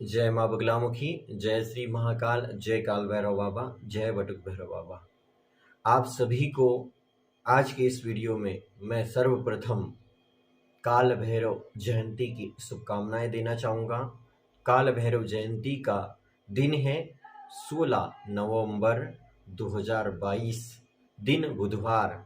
जय माँ बगलामुखी, जय श्री महाकाल, जय काल भैरव बाबा, जय बटुक भैरव बाबा। आप सभी को आज के इस वीडियो में मैं सर्वप्रथम काल भैरव जयंती की शुभकामनाएं देना चाहूँगा। काल भैरव जयंती का दिन है 16 नवंबर 2022, दिन बुधवार।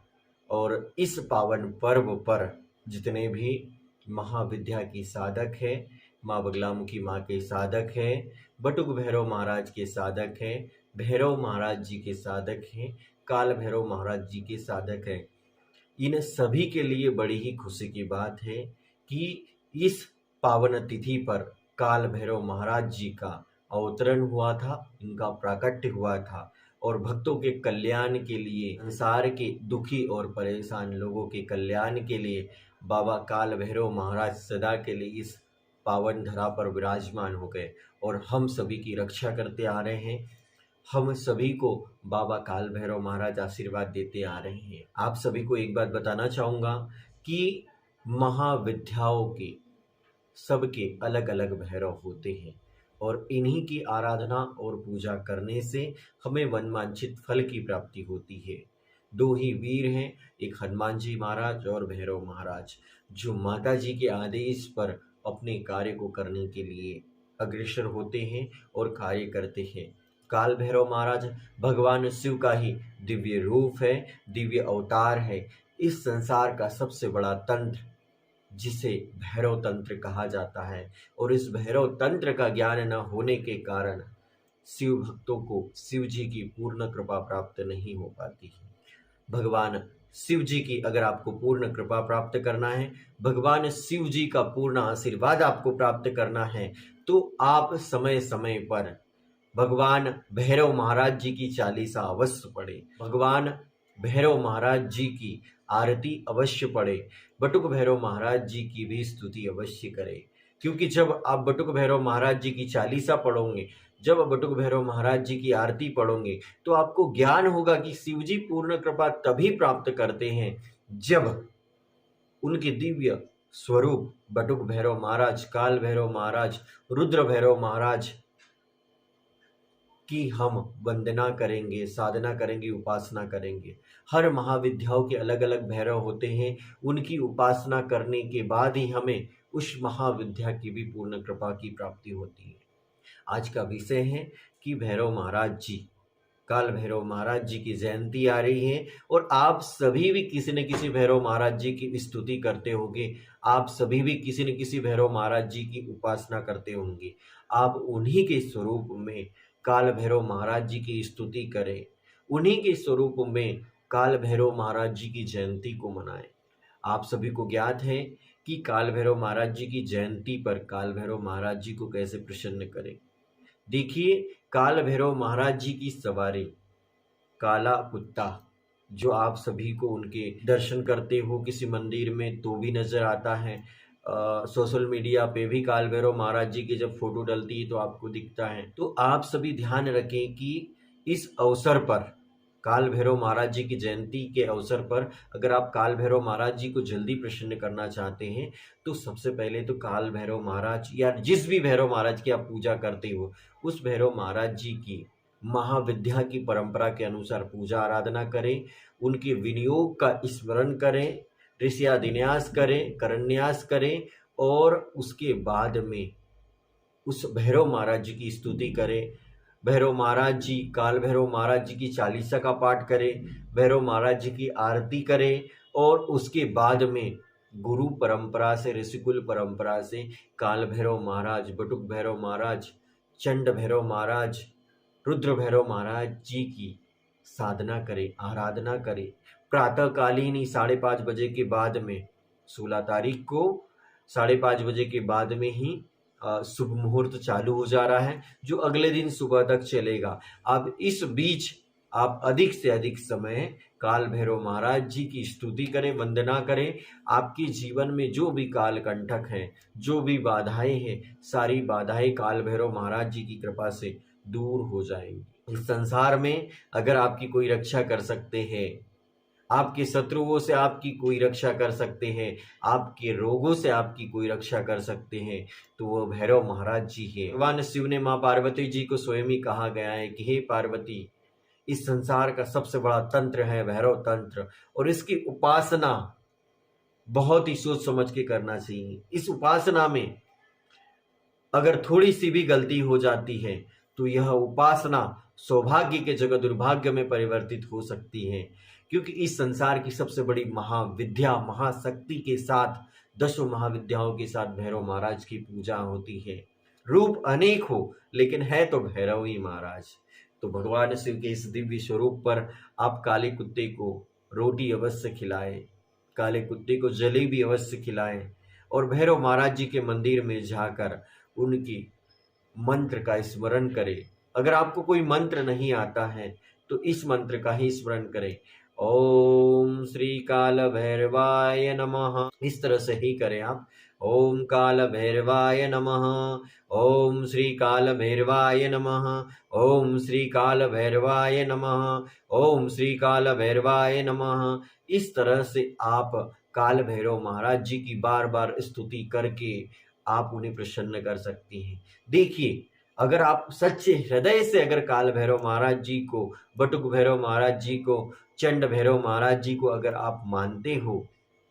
और इस पावन पर्व पर जितने भी महाविद्या की साधक है, माँ बगलामुखी माँ के साधक है, बटुक भैरव महाराज के साधक है, भैरव महाराज जी के साधक हैं, काल भैरव महाराज जी के साधक हैं, इन सभी के लिए बड़ी ही खुशी की बात है कि इस पावन तिथि पर काल भैरव महाराज जी का अवतरण हुआ था, इनका प्राकट्य हुआ था और भक्तों के कल्याण के लिए, संसार के दुखी और परेशान लोगों के कल्याण के लिए बाबा काल भैरव महाराज सदा के लिए इस पावन धरा पर विराजमान हो गए और हम सभी की रक्षा करते आ रहे हैं। हम सभी को बाबा काल भैरव महाराज आशीर्वाद देते आ रहे हैं। आप सभी को एक बात बताना चाहूँगा कि महाविद्याओं के सबके अलग अलग भैरव होते हैं और इन्हीं की आराधना और पूजा करने से हमें मनवांछित फल की प्राप्ति होती है। दो ही वीर हैं, एक हनुमान जी महाराज और भैरव महाराज, जो माता जी के आदेश पर अपने कार्य को करने के लिए अग्रसर होते हैं और कार्य करते हैं। काल भैरव महाराज भगवान शिव का ही दिव्य रूप है, दिव्य अवतार है। इस संसार का सबसे बड़ा तंत्र जिसे भैरव तंत्र कहा जाता है और इस भैरव तंत्र का ज्ञान न होने के कारण शिव भक्तों को शिव जी की पूर्ण कृपा प्राप्त नहीं हो पाती है। भगवान शिव जी की अगर आपको पूर्ण कृपा प्राप्त करना है, भगवान शिव जी का पूर्ण आशीर्वाद आपको प्राप्त करना है, तो आप समय समय पर भगवान भैरव महाराज जी की चालीसा अवश्य पढ़े, भगवान भैरव महाराज जी की आरती अवश्य पढ़े, बटुक भैरव महाराज जी की भी स्तुति अवश्य करें। क्योंकि जब आप बटुक भैरव महाराज जी की चालीसा पढ़ोगे, जब बटुक भैरव महाराज जी की आरती पढ़ोगे, तो आपको ज्ञान होगा कि शिव जी पूर्ण कृपा तभी प्राप्त करते हैं जब उनके दिव्य स्वरूप बटुक भैरव महाराज, काल भैरव महाराज, रुद्र भैरव महाराज की हम वंदना करेंगे, साधना करेंगे, उपासना करेंगे। हर महाविद्याओं के अलग अलग भैरव होते हैं, उनकी उपासना करने के बाद ही हमें उस महाविद्या की भी पूर्ण कृपा की प्राप्ति होती है। आज का विषय है कि भैरव महाराज जी, काल भैरव महाराज जी की जयंती आ रही है और आप सभी भी किसी न किसी भैरव महाराज जी की स्तुति करते होंगे, आप सभी भी किसी न किसी भैरव महाराज जी की उपासना करते होंगे। आप उन्हीं के स्वरूप में काल भैरव महाराज जी की स्तुति करें, उन्हीं के स्वरूप में काल भैरव महाराज जी की जयंती को मनाएं। आप सभी को ज्ञात है कि काल भैरव महाराज जी की जयंती पर काल भैरव महाराज जी को कैसे प्रसन्न करें। देखिए, काल भैरव महाराज जी की सवारी काला कुत्ता, जो आप सभी को उनके दर्शन करते हो किसी मंदिर में तो भी नजर आता है, सोशल मीडिया पे भी काल भैरव महाराज जी की जब फोटो डलती है तो आपको दिखता है। तो आप सभी ध्यान रखें कि इस अवसर पर, काल भैरव महाराज जी की जयंती के अवसर पर, अगर आप काल भैरव महाराज जी को जल्दी प्रसन्न करना चाहते हैं तो सबसे पहले तो काल भैरव महाराज या जिस भी भैरव महाराज की आप पूजा करते हो, उस भैरव महाराज जी की महाविद्या की परंपरा के अनुसार पूजा आराधना करें, उनके विनियोग का स्मरण करें, ऋषियादिन्यास करें, करन्यास करें और उसके बाद में उस भैरव महाराज जी की स्तुति करें। भैरव महाराज जी, काल भैरव महाराज जी की चालीसा का पाठ करें, भैरव महाराज जी की आरती करें और उसके बाद में गुरु परंपरा से, ऋषिकुल परंपरा से काल भैरव महाराज, बटुक भैरव महाराज, चंड भैरव महाराज, रुद्र भैरव महाराज जी की साधना करें, आराधना करें। प्रातःकालीन ही 5:30 बजे के बाद में, 16 तारीख को 5:30 बजे के बाद में ही शुभ मुहूर्त चालू हो जा रहा है, जो अगले दिन सुबह तक चलेगा। अब इस बीच आप अधिक से अधिक समय काल भैरव महाराज जी की स्तुति करें, वंदना करें। आपके जीवन में जो भी काल कंटक है, जो भी बाधाएं हैं, सारी बाधाएं काल भैरव महाराज जी की कृपा से दूर हो जाएंगी। इस संसार में अगर आपकी कोई रक्षा कर सकते हैं, आपके शत्रुओं से आपकी कोई रक्षा कर सकते हैं, आपके रोगों से आपकी कोई रक्षा कर सकते हैं, तो वो भैरव महाराज जी है। भगवान शिव ने माँ पार्वती जी को स्वयं ही कहा गया है कि हे पार्वती, इस संसार का सबसे बड़ा तंत्र है भैरव तंत्र, और इसकी उपासना बहुत ही सोच समझ के करना चाहिए। इस उपासना में अगर थोड़ी सी भी गलती हो जाती है तो यह उपासना सौभाग्य के जगह दुर्भाग्य में परिवर्तित हो सकती है, क्योंकि इस संसार की सबसे बड़ी महाविद्या महाशक्ति के साथ 10 महाविद्याओं के साथ भैरव महाराज की पूजा होती है। रूप अनेक हो लेकिन है तो भैरव ही महाराज। तो भगवान शिव के इस दिव्य स्वरूप पर आप काले कुत्ते को रोटी अवश्य खिलाएं, काले कुत्ते को जलेबी अवश्य खिलाएं, और भैरव महाराज जी के मंदिर में जाकर उनकी मंत्र का स्मरण करें। अगर आपको कोई मंत्र नहीं आता है तो इस मंत्र का ही स्मरण करें, ओम श्री काल भैरवाय नमः। इस तरह से ही करें आप, ओम काल भैरवाय नमः, ओम श्री काल भैरवाय नमः, ओम श्री काल भैरवाय नमः, ओम श्री काल भैरवाय नमः। इस तरह से आप काल भैरव महाराज जी की बार बार स्तुति करके आप उन्हें प्रसन्न कर सकती हैं। देखिए, अगर आप सच्चे हृदय से अगर काल भैरव महाराज जी को, बटुक भैरव महाराज जी को, चंड भैरव महाराज जी को अगर आप मानते हो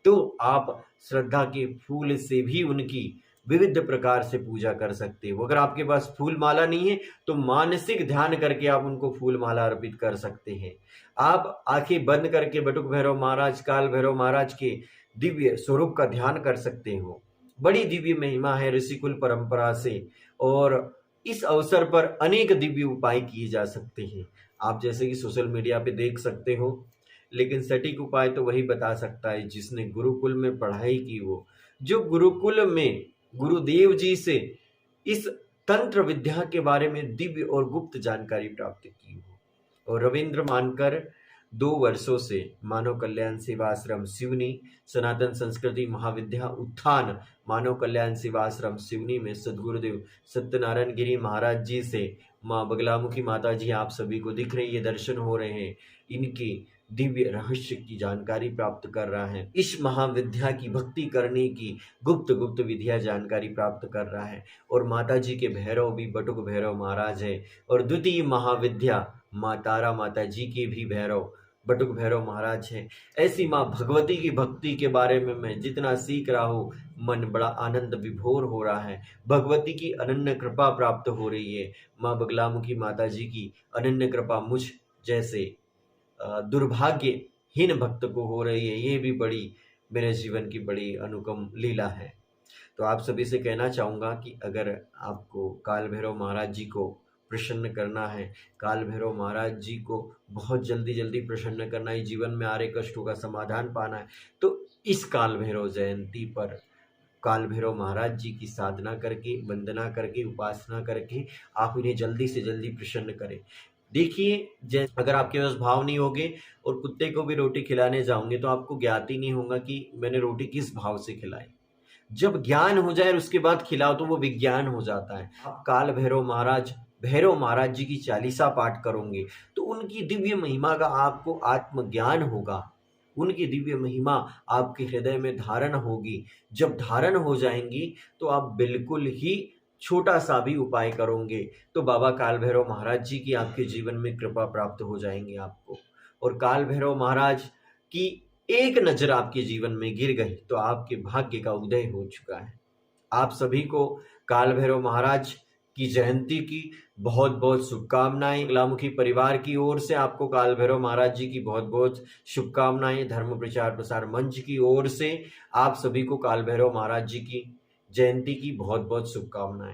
तो आप श्रद्धा के फूल से भी उनकी विविध प्रकार से पूजा कर सकते हो। अगर आपके पास फूल माला नहीं है तो मानसिक ध्यान करके आप उनको फूल माला अर्पित कर सकते हैं। आप आंखें बंद करके बटुक भैरव महाराज, काल भैरव महाराज के दिव्य स्वरूप का ध्यान कर सकते हो। बड़ी दिव्य महिमा है ऋषिकुल परंपरा से, और इस अवसर पर अनेक दिव्य उपाय किए जा सकते हैं। आप जैसे कि सोशल मीडिया पे देख सकते हो, लेकिन सटीक उपाय तो वही बता सकता है जिसने गुरुकुल में पढ़ाई की हो, जो गुरुकुल में गुरुदेव जी से इस तंत्र विद्या के बारे में दिव्य और गुप्त जानकारी प्राप्त की हो। और रविंद्र मानकर 2 वर्षों से मानव कल्याण सेवा आश्रम सिवनी, सनातन संस्कृति महाविद्या उत्थान मानव कल्याण सेवा आश्रम सिवनी में सदगुरुदेव सत्यनारायण गिरी महाराज जी से माँ बगलामुखी माता जी आप सभी को दिख रही है, दर्शन हो रहे हैं, इनकी दिव्य रहस्य की जानकारी प्राप्त कर रहा है। इस महाविद्या की भक्ति करने की गुप्त गुप्त विधिया जानकारी प्राप्त कर रहा है। और माता जी के भैरव भी बटुक भैरव महाराज है, और द्वितीय महाविद्या माँ तारा माता जी के भी भैरव बटुक भैरव महाराज है। ऐसी माँ भगवती की भक्ति के बारे में मैं जितना सीख रहा हूँ, मन बड़ा आनंद विभोर हो रहा है। भगवती की अनन्य कृपा प्राप्त हो रही है। माँ बगलामुखी माता जी की अनन्य कृपा मुझ जैसे दुर्भाग्यहीन भक्त को हो रही है। ये भी बड़ी मेरे जीवन की बड़ी अनुपम लीला है। तो आप सभी से कहना चाहूँगा कि अगर आपको काल भैरव महाराज जी को प्रसन्न करना है, काल भैरव महाराज जी को बहुत जल्दी जल्दी प्रसन्न करना है, जीवन में आ रहे कष्टों का समाधान पाना है, तो इस काल भैरव जयंती पर काल भैरव महाराज जी की साधना करके, वंदना करके, उपासना करके आप इन्हें जल्दी से जल्दी प्रसन्न करें। देखिए, अगर आपके पास भाव नहीं होगे और कुत्ते को भी रोटी खिलाने जाओगे तो आपको ज्ञात ही नहीं होगा कि मैंने रोटी किस भाव से खिलाई। जब ज्ञान हो जाए और उसके बाद खिलाओ तो वो विज्ञान हो जाता है। आप काल भैरव महाराज जी की चालीसा पाठ करोगे तो उनकी दिव्य महिमा का आपको आत्मज्ञान होगा, उनकी दिव्य महिमा आपके हृदय में धारण होगी। जब धारण हो जाएंगी तो आप बिल्कुल ही छोटा सा भी उपाय करोगे तो बाबा काल भैरव महाराज जी की आपके जीवन में कृपा प्राप्त हो जाएंगी आपको। और काल भैरव महाराज की एक नजर आपके जीवन में गिर गई तो आपके भाग्य का उदय हो चुका है। आप सभी को काल भैरव महाराज की जयंती की बहुत बहुत शुभकामनाएं। बगलामुखी परिवार की ओर से आपको काल भैरव महाराज जी की बहुत बहुत शुभकामनाएं। धर्म प्रचार प्रसार मंच की ओर से आप सभी को काल भैरव महाराज जी की जयंती की बहुत बहुत शुभकामनाएं।